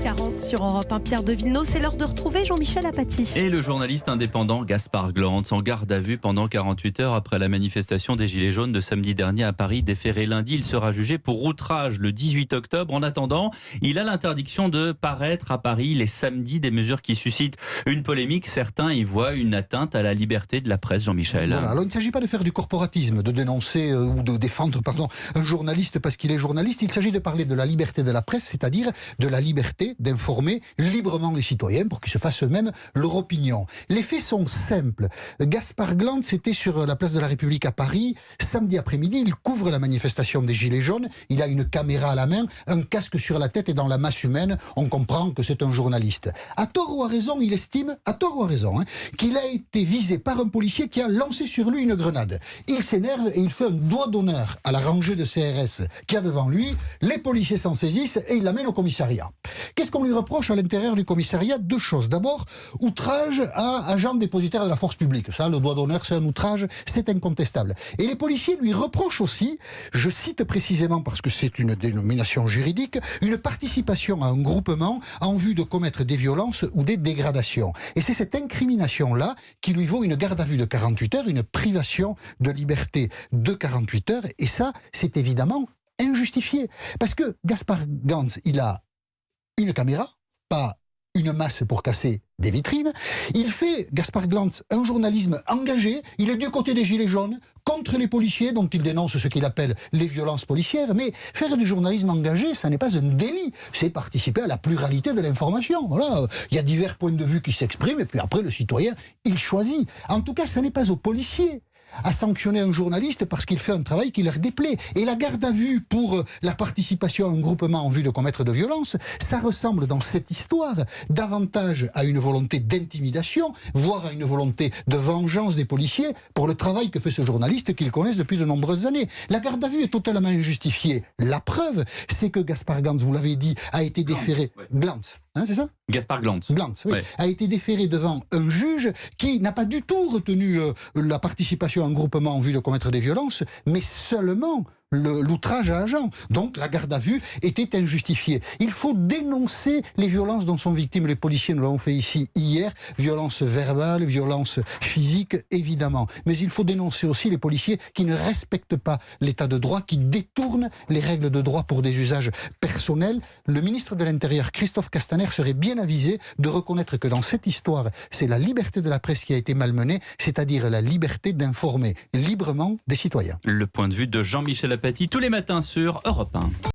8h40 sur Europe 1. Pierre de Villeneuve, c'est l'heure de retrouver Jean-Michel Apathy. Et le journaliste indépendant Gaspard Glantz en garde à vue pendant 48 heures après la manifestation des Gilets jaunes de samedi dernier à Paris. Déféré lundi, il sera jugé pour outrage le 18 octobre. En attendant, il a l'interdiction de paraître à Paris les samedis, des mesures qui suscitent une polémique. Certains y voient une atteinte à la liberté de la presse, Jean-Michel. Voilà. Alors, il ne s'agit pas de faire du corporatisme, de dénoncer ou de défendre un journaliste parce qu'il est journaliste. Il s'agit de parler de la liberté de la presse, c'est-à-dire de la liberté d'informer librement les citoyens pour qu'ils se fassent eux-mêmes leur opinion. Les faits sont simples. Gaspard Glantz était sur la place de la République à Paris. Samedi après-midi, il couvre la manifestation des Gilets jaunes. Il a une caméra à la main, un casque sur la tête et dans la masse humaine, on comprend que c'est un journaliste. À tort ou à raison, il estime, à tort ou à raison, qu'il a été visé par un policier qui a lancé sur lui une grenade. Il s'énerve et il fait un doigt d'honneur à la rangée de CRS qu'il y a devant lui. Les policiers s'en saisissent et il l'amène au commissariat. Qu'est-ce qu'on lui reproche à l'intérieur du commissariat? Deux choses. D'abord, outrage à agent dépositaire de la force publique. Ça, le doigt d'honneur, c'est un outrage, c'est incontestable. Et les policiers lui reprochent aussi, je cite précisément parce que c'est une dénomination juridique, une participation à un groupement en vue de commettre des violences ou des dégradations. Et c'est cette incrimination-là qui lui vaut une garde à vue de 48 heures, une privation de liberté de 48 heures. Et ça, c'est évidemment injustifié. Parce que Gaspard Glantz, il a une caméra, pas une masse pour casser des vitrines. Il fait, Gaspard Glantz, un journalisme engagé. Il est du côté des Gilets jaunes, contre les policiers, dont il dénonce ce qu'il appelle les violences policières. Mais faire du journalisme engagé, ça n'est pas un délit. C'est participer à la pluralité de l'information. Voilà. Il y a divers points de vue qui s'expriment, et puis après, le citoyen, il choisit. En tout cas, ça n'est pas aux policiers à sanctionner un journaliste parce qu'il fait un travail qui leur déplaît. Et la garde à vue pour la participation à un groupement en vue de commettre de violences, ça ressemble dans cette histoire davantage à une volonté d'intimidation, voire à une volonté de vengeance des policiers pour le travail que fait ce journaliste qu'ils connaissent depuis de nombreuses années. La garde à vue est totalement injustifiée. La preuve, c'est que Gaspard Glantz, vous l'avez dit, a été déféré. Glantz, c'est ça? Gaspard Glantz. Glantz, oui. Ouais. A été déféré devant un juge qui n'a pas du tout retenu la participation à un groupement en vue de commettre des violences, mais seulement l'outrage à agent. Donc la garde à vue était injustifiée. Il faut dénoncer les violences dont sont victimes les policiers. Nous l'avons fait ici hier. Violences verbales, violences physiques, évidemment. Mais il faut dénoncer aussi les policiers qui ne respectent pas l'état de droit, qui détournent les règles de droit pour des usages personnels. Le ministre de l'Intérieur, Christophe Castaner, serait bien avisé de reconnaître que dans cette histoire, c'est la liberté de la presse qui a été malmenée, c'est-à-dire la liberté d'informer librement des citoyens. Le point de vue de Jean-Michel Apathy tous les matins sur Europe 1.